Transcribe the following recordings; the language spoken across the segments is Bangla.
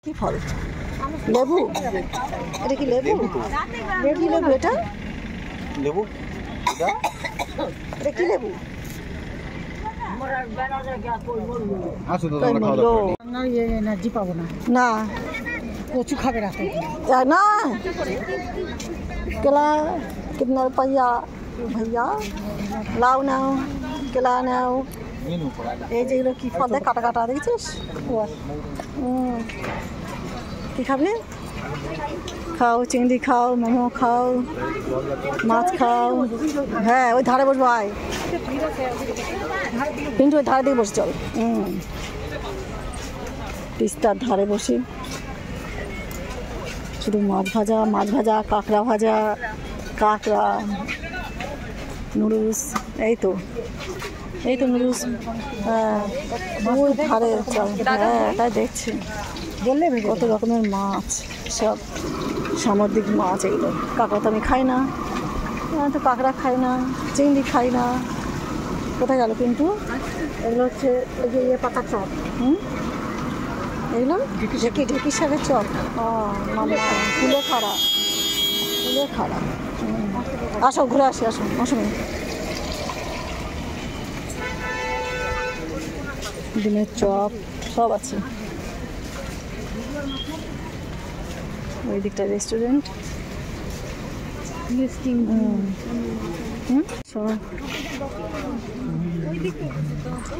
কি ফল? লেবু? এটা কি লেবু? কি লেবু এটা? লেবু? এটা কি লেবু? এনার্জি পাবো না। না কচু খাবে রাস্তায় না। কেলা कितना रुपया भैया? লাউ নাও, কেলা নাও। এই যেগুলো কি ফল দেয় কাটা কাটা দেখেছিস? কি খাবি? খাও, চিংড়ি খাও, মোমো খাও, মাছ খাও। হ্যাঁ ওই ধারে বসবো, আয় কিন্তু ওই ধারে দিকে বসে চল। তিস্তার ধারে বসি, শুধু মাছ ভাজা, কাঁকড়া ভাজা, কাঁকড়া, নুডলস। এই তো নুডলস। হ্যাঁ ওই ধারে চল। হ্যাঁ তাই দেখছি, বললে কত রকমের মাছ, সব সামুদ্রিক মাছ এগুলো। কাঁকড়া তো আমি খাই না, তো কাঁকড়া খাই না, চিংড়ি খাই না। কোথায় গেল কিন্তু? এগুলো হচ্ছে এই যে ইয়ে পাতা চপ। এগুলো ঢেঁকি শাকের চপ। ফুলে খাড়া। আসো ঘুরে আসি, আসো মৌসুমি। ডিমের চপ সব আছে। ওই দিকটা রেস্টুরেন্ট।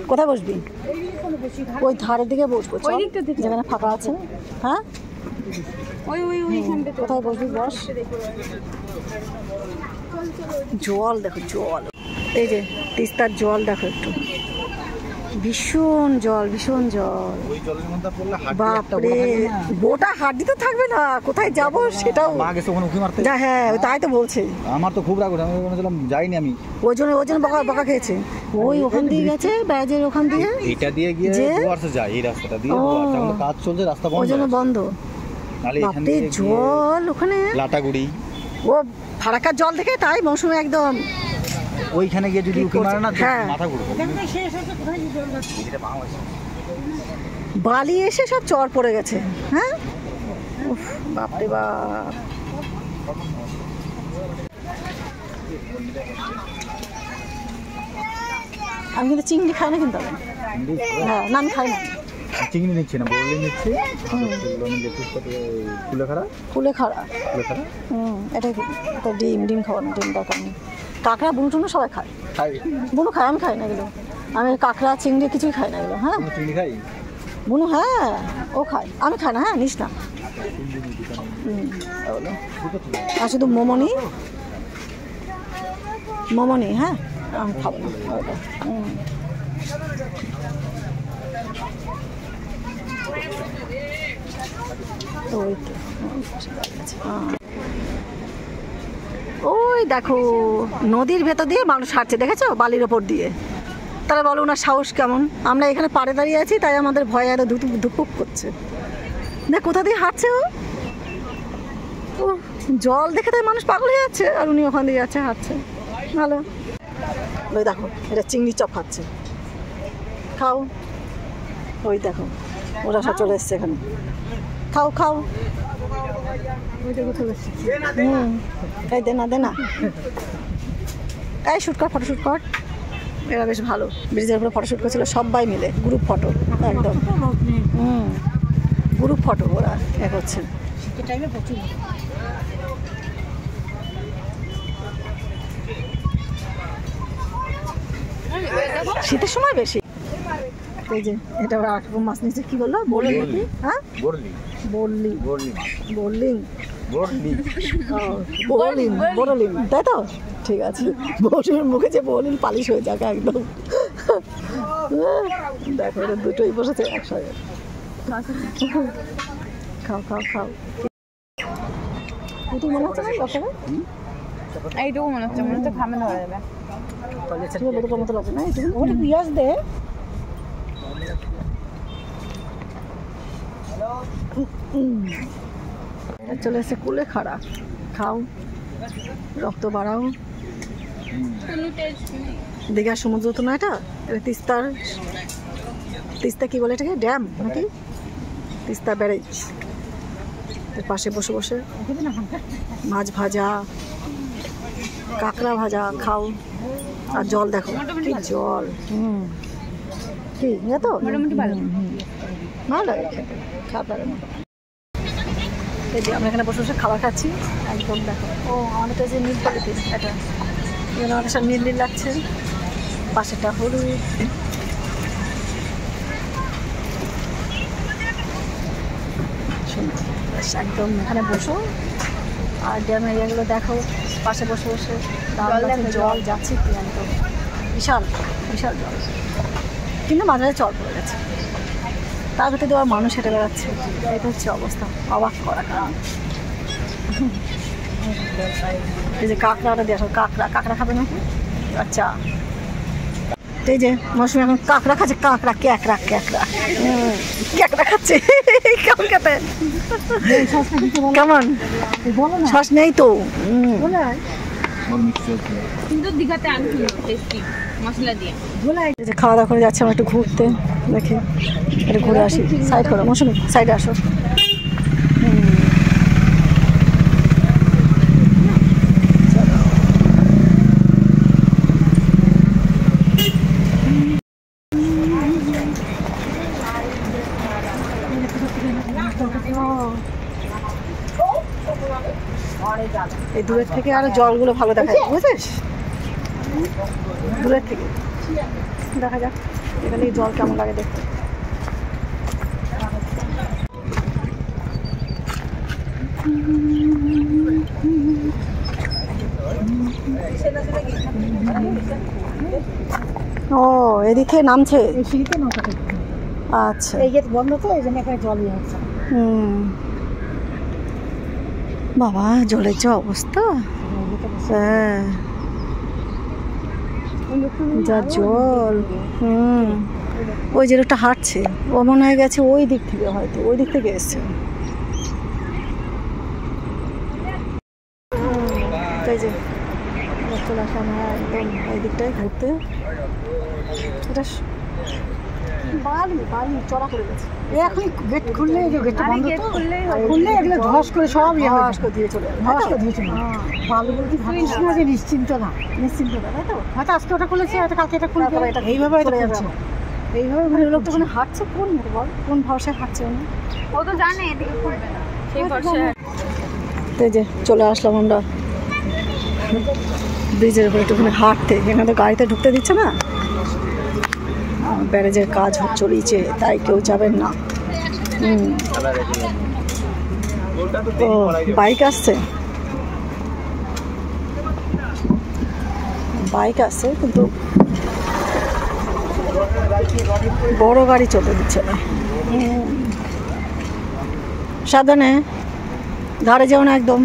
কোথায় বসবি? ওই ধারের দিকে বসবো, যেখানে ফাঁকা আছে। হ্যাঁ কোথায় বসবি বস। জল দেখো, জল। এই যে তিস্তার জল দেখো একটু, ভীষণ জল। বাপরে, গোটা হাড্ডি তো থাকবে না, কোথায় যাবো সেটাও। হ্যাঁ তাই তো বলছে। আমার তো খুব রাগ ওঠে, আমি যাইনি। আমি ওই জন্য বকা খেয়েছে। ওই ওখান দিয়ে গেছে, ব্যাজের ওখান দিয়ে, এটা দিয়ে গিয়ে যায়। এই রাস্তাটা দিয়ে কাজ চলছে, রাস্তা বন্ধ, ওই জন্য বন্ধ। বাপরে জল ওখানে, লাটাগুড়ি। ও ফারাক্কার জল দেখে তাই মৌসুমে একদম ওইখানে গিয়ে যদি উঠে মারে না মাথা ঘুরবে। বালি এসে সব চর পড়ে গেছে। হ্যাঁ বাপরে বাপ। আমি কিন্তু চিংড়ি খাই না, কিন্তু হ্যাঁ না আমি খাই না। চিংড়ি নিচ্ছি না, বরলি নিচ্ছি। কুলেখাড়া। এটাই তো ডিম খাওয়ানো, ডিম দরকার নেই। কাঁকড়া বুনো টুনো সবাই খায়। বুনো খায়, আমি খাই না এগুলো। আমি কাঁকড়া চিংড়ি কিছুই খাই না এগুলো। হ্যাঁ বুনো, হ্যাঁ ও খায়, আমি খাই না। হ্যাঁ নিস না। আর শুধু মোমনি। হ্যাঁ আমি খাবো না। ওই দেখো নদীর ভেতর দিয়ে মানুষ হাঁটছে, দেখেছো? বালির ওপর দিয়ে। তারা বলো ওনার সাহস কেমন। আমরা এখানে পাড়ে দাঁড়িয়ে আছি, তাই আমাদের ভয়ে এত ধুপুক করছে। দেখ কোথা দিয়ে হাঁটছে ও। জল দেখে তাই মানুষ পাগল হয়ে যাচ্ছে, আর উনি ওখান দিয়ে যাচ্ছে, হাঁটছে। ভালো। ওই দেখো এটা চিংড়ি চপ খাচ্ছে, খাও। ওই দেখো ওরা সব চলে এসছে এখানে, খাও। এই দে না এই শুট কর, ফটোশুট কর। এরা বেশ ভালো, ব্রিজের উপরে ফটোশুট করছিল সবাই মিলে, গ্রুপ ফটো একদম। গ্রুপ ফটো ওরা এক হচ্ছে। শীতের সময় বেশি। এই যে এটা ওরা আটরকম মাছ নিচ্ছে। কি বললো? বললি? হ্যাঁ বরলিন, তাই তো? ঠিক আছে। বসুর মুখে যে বলিন পালিশ হয়ে যাক একদম। দেখো এটা দুটোই বসেছে একসঙ্গে। খাও। তুই মনে হচ্ছে না ডক্টরে? এইটুকু মনে হচ্ছে খামে ধরা যাবে। বোতলের মতো লাগছে না? ওটা পিঁয়াজ দে। চলে এসে কুলেখাড়া, খাও, রক্ত বাড়াও। দীঘার সমুদ্র তো না এটা, তিস্তা কি বলে এটাকে? ড্যাম নাকি? তিস্তা ব্যারেজ এর পাশে বসে বসে মাছ ভাজা, কাঁকড়া ভাজা খাও, আর জল দেখো কি জল। কি তো মোটামুটি ভালো। ভালো লাগে খেতে, খারাপ লাগে না। এই যে আমরা এখানে বসে বসে খাবার খাচ্ছি, একদম দেখো। ও আমাদের তো যে নীল পলিথিন এটা, এখানে আমাদের সব নীল নীল লাগছে, পাশেটা হলুদ। একদম এখানে বসো আর ড্যাম এরিয়াগুলো দেখো, পাশে বসে বসে জল যাচ্ছে কি একদম বিশাল বিশাল জল, কিন্তু মাঝে মাঝে চল পড়ে গেছে, তার ভিতরে দেওয়ার মানুষ হেঁটে বেড়াচ্ছে। এটা হচ্ছে অবস্থা, অবাক করা কারণ। এই যে কাঁকড়াটা দিয়ে আসো, কাঁকড়া খাবে নাকি? আচ্ছা, এই যে মৌসুমি এখন কাঁকড়া খাচ্ছে, কাঁকড়া ক্যাকড়া খাচ্ছে। কেমন খেতে? কেমন? শ্বাস নেই তো। কিন্তু দীঘাতে আমি টেস্টি মশলা দিয়ে এই যে খাওয়া দাওয়া করে যাচ্ছে, আমরা একটু ঘুরতে, দেখি একটু ঘুরে আসি। সাইড করো মৌসুমি, সাইডে আসো। এই দূরের থেকে আরো জলগুলো ভালো দেখা যায়, বুঝেছিস? দূরের থেকে দেখা যাক এখানে জল কেমন লাগে দেখতে। ও এদিকে নামছে, আচ্ছা। এই গেট বন্ধ তো, এই জন্য এখানে জল ইয়ে হচ্ছে। বাবা জলের যে অবস্থা, হ্যাঁ যা জল। ওই যে লোকটা হাঁটছে, ও মনে হয়ে গেছে ওই দিক থেকে, হয়তো ওই দিক থেকে এসছে। এই যে চলে আসলাম একদম এই দিকটায় ঘুরতে। এটা বালি বালি চড়া করে গেছে। এখন গেট খুললে, এই যে গেটটা বন্ধ গেট তো, খুললেই খুললে এগুলো ধস করে সব ইয়ে হয়ে ধস করে দিয়ে চলে যাবে, ধস করে দিয়েছিল। বালুগুলো কি ভাবিস না যে নিশ্চিন্ত না, নিশ্চিন্ত তাই তো। হয়তো আজকে ওটা খুলেছে, হয়তো কালকে এটা খুলবে, তারপরে এটা এইভাবে হয়তো চলে যাবে খুলছে। আবার। এইভাবে ওখানে লোকটা ওখানে হাঁটছে কোন বল, কোন ভরসায় হাঁটছে উনি? ও তো জানে এদিকে খুলবে না, সেই ভরসায়। এই যে চলে আসলাম আমরা ব্রিজের উপরে একটুখানি হাঁটতে। এখানে তো গাড়িতে ঢুকতে দিচ্ছে না, ব্যারেজের কাজ চলছে, তাই কেউ যাবেন না। ও বাইক আসছে, বাইক আসছে, কিন্তু বড় গাড়ি চলতে দিচ্ছে না। সাবধানে, ধারে যেও না একদম।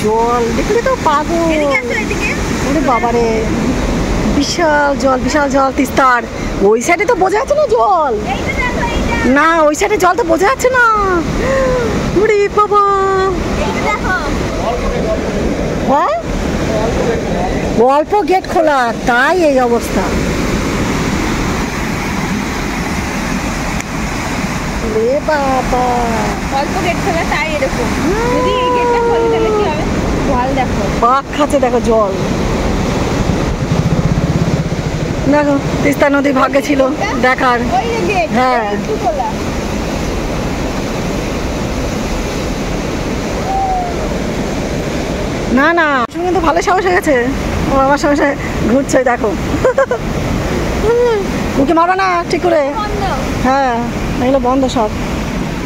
জল দেখলে তো পাগল। ওরে বাবারে, বিশাল জল, বিশাল জল তিস্তার। ওই সাইডে তো বোঝা যাচ্ছে না জল, না ওই সাইডে জল তো বোঝা যাচ্ছে না। ওরে বাবা, হ্যাঁ অল্প গেট খোলা, তাই এই অবস্থা। রে বাবা, অল্প গেট খোলা তাই এরকম। যদি এই গেটটা খোলে তাহলে কি হবে? জল দেখো, বাঘ খাচ্ছে দেখো জল। দেখো তিস্তা নদী ভাগ্যে ছিল দেখার। ওই যে গেট, হ্যাঁ একটু খোলা। না না, কিন্তু ভালো সাহস হয়ে গেছে, ও আমার সাহসে ঘুরছে দেখো। মুখে মারবা না ঠিক করে, বন্ধ। হ্যাঁ এগুলো বন্ধ সব,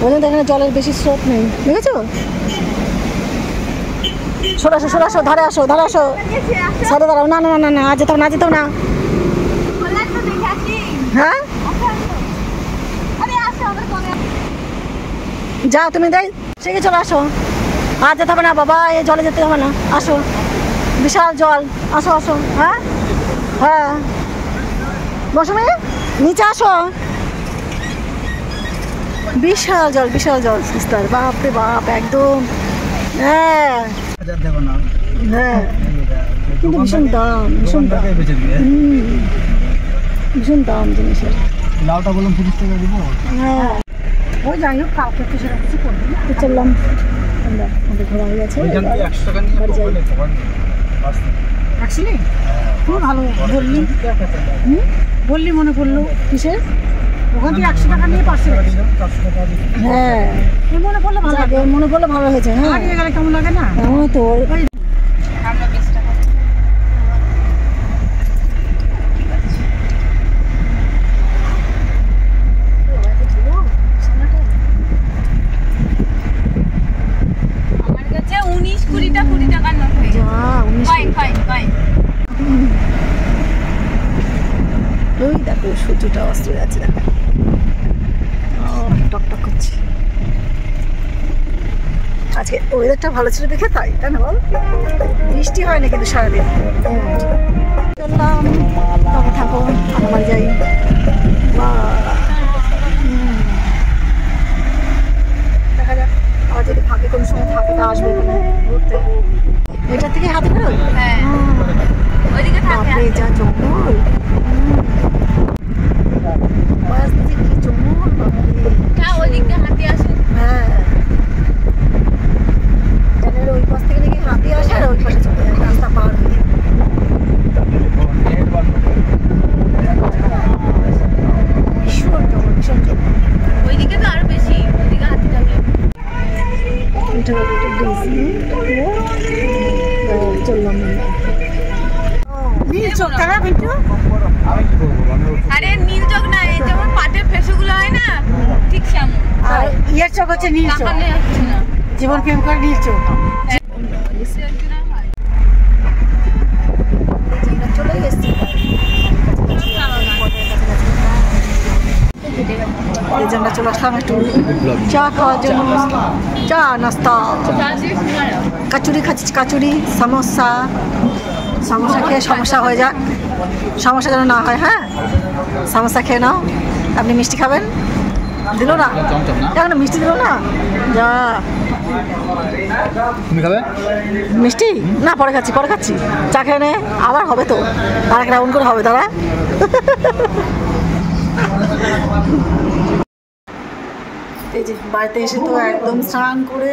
ওই জন্য এখানে জলের বেশি স্রোত নেই, বুঝেছো? সরে আসো, সরে আসো, ধারে আসো, ধারে আসো, সাইডে দাঁড়াও। না না না না, আজ যেতাম না, যেতাম না। খোলা তো দেখে আসি। হ্যাঁ আরে আসো, আবার কবে? যাও তুমি, দেই শিখে চলে আসো। আর যেতে হবে না বাবা, এই জলে যেতে হবে না, আসো, বিশাল জল, আসো আসো। হ্যাঁ হ্যাঁ মৌসুমি নিচে আসো। বিশাল জল সিস্টার, বাপরে বাপ একদম। হ্যাঁ দেখো না হ্যাঁ, কিন্তু ভীষণ দাম ভীষণ দাম জিনিসের। লাউটা বললাম 30 টাকা দিব। হ্যাঁ ওই যাই হোক, কাউকে তো সেরকম কিছু করবো না। তো চললাম আমরা, আমাদের ঘোরা হয়ে গেছে। ওইখান থেকে 100 টাকা নিয়ে বাড়ি যাই। আসলে খুব ভালো বললি, বললি মনে পড়লো। কিসের? ওখান থেকে 100 টাকা নিয়ে 500 টাকা দিল। হ্যাঁ মনে পড়লো ভালো লাগে, মনে পড়লে ভালো হয়েছে। হ্যাঁ হারিয়ে গেলে কেমন লাগে না? আমার তো আমরা 20 টাকা আমার কাছে 19-20 টাকার নোট হয়ে গেছে। যা 19 কয়েন ওই দেখো সূর্যটা অস্ত যাচ্ছে, দেখো টকটক করছে। আজকে ওয়েদারটা ভালো ছিল দেখে তাই না বল? বৃষ্টি হয় না কিন্তু সারাদিন। চললাম, তবে থাকো, আমার বাড়ি যাই। দেখা যাক, আবার যদি ফাঁকে কোনো সময় থাকে তা আসবে এখানে ঘুরতে। এটার থেকে হাতে বেরোয়। হ্যাঁ ওইদিকে থাকে বাপরে যা জঙ্গল, বাস দিকে কি জঙ্গল, বাপরে। হ্যাঁ ওইদিকে হাতি আসে। হ্যাঁ ট্রেনের ওই পাশ থেকে নাকি হাতি আসে আর ওই পাশে চলে যায় রাস্তা পার হয়ে। ভীষণ জঙ্গল, ভীষণ জঙ্গল। ওইদিকে তো আরো বেশি, ওইদিকে হাতি থাকে। এটা একটা চললাম নীল চোখ টাকা কিন্তু আমি কি করবো? আরে নীল চোখ না, এই যেমন পাটের ফেসুগুলো হয় না, ঠিক সেমন। আর ইয়ের চোখ হচ্ছে নীল চোখ, তাকালে হচ্ছে না। জীবন প্রেম করে নীল চোখ। চলে এসেছি এই যে আমরা চলে আসলাম একটু চা খাওয়ার জন্য। চা নাস্তা, কাচুরি খাচ্ছি, কাচুরি সমোসা। সমোসা খেয়ে সমস্যা হয়ে যাক, সমস্যা যেন না হয়। হ্যাঁ সমোসা খেয়ে নাও। আপনি মিষ্টি খাবেন? দিল না এখন, মিষ্টি দিল না। যা তুমি খাবে? মিষ্টি না, পরে খাচ্ছি। চা খেয়ে নে, আবার হবে তো, আর এক রাউন্ড করে হবে। দাঁড়া এই যে বাড়িতে এসে তো একদম স্নান করে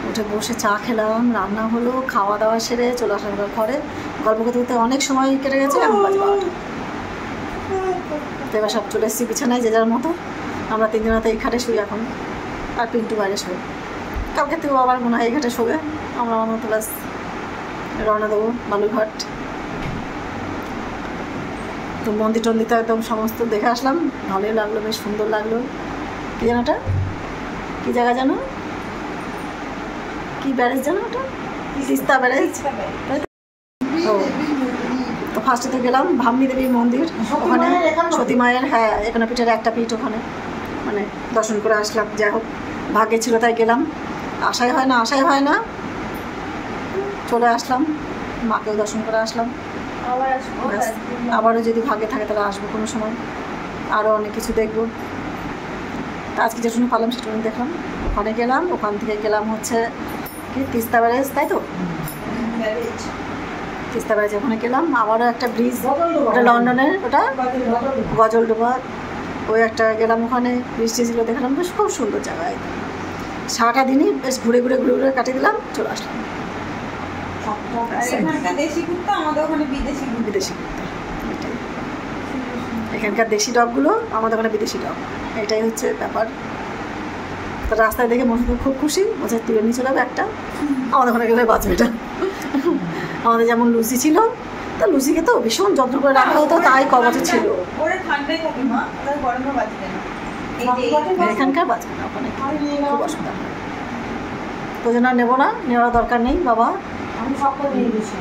উঠে বসে চা খেলাম, রান্না হলো, খাওয়া দাওয়া সেরে চলে আসলাম ঘরে। গল্প করতে করতে অনেক সময় কেটে গেছে, এখন বাজে 12টা। তো এবার সব চলে এসেছি বিছানায় যে যার মতো। আমরা তিনজনাতে এই খাটে শুই এখন, আর পিন্টু বাইরে শোয়। কালকে থেকেও আবার মনে হয় এই ঘাটে শোবে। আমরা আমার মতো ব্যাস রওনা দেবো বালুরঘাট। তো মন্দির টন্দিরটা একদম সমস্ত দেখে আসলাম, ভালোই লাগলো, বেশ সুন্দর লাগলো। কী যেন ওটা, কী জায়গা জানো, কী ব্যারেজ জানো ওটা? তিস্তা ব্যারেজ। ও তো ফার্স্টে তো গেলাম ভাবনি দেবী মন্দির, ওখানে সতী মায়ের, হ্যাঁ এখানে পিঠের একটা পিঠ, ওখানে মানে দর্শন করে আসলাম। যাই হোক ভাগ্যে ছিল তাই গেলাম, আশাই হয় না চলে আসলাম, মাকেও দর্শন করে আসলাম। ব্যাস, আবারও যদি ভাগ্যে থাকে তাহলে আসবো কোনো সময়, আরও অনেক কিছু দেখবো। তা আজকে যেটুকু পারলাম সেটুকু দেখলাম। ওখানে গেলাম, ওখান থেকে গেলাম হচ্ছে কি তিস্তা ব্যারেজ, তাই তো তিস্তা ব্যারেজ ওখানে গেলাম। আবারও একটা ব্রিজ, ওটা লন্ডনের, ওটা গজলডোবা, ওই একটা গেলাম, ওখানে বৃষ্টি ছিল দেখলাম, বেশ খুব সুন্দর জায়গায়। সারাটা দিনই বেশ ঘুরে কাটিয়ে দিলাম, চলে আসলাম। দেশি কুত্তা, আমাদের ওখানে বিদেশি কুত্তা, এটাই এখানকার দেশি ডগগুলো, আমাদের ওখানে বিদেশি ডগ, এটাই হচ্ছে ব্যাপার। তো রাস্তায় দেখে মনে খুব খুশি, বলছে তুলে নিয়ে চলে যাবে একটা, আমাদের ওখানে গেলে বাঁচবে এটা। আমাদের যেমন লুচি ছিল, তা লুচিকে তো ভীষণ যত্ন করে রাখা হতো, তাই ক বছর ছিল। এখানকার বাঁচবে না, ওখানে খুব অসুবিধা হয়। তো জন্য নেবো না, নেওয়ার দরকার নেই বাবা। আমি সব করে নিয়ে গেছি।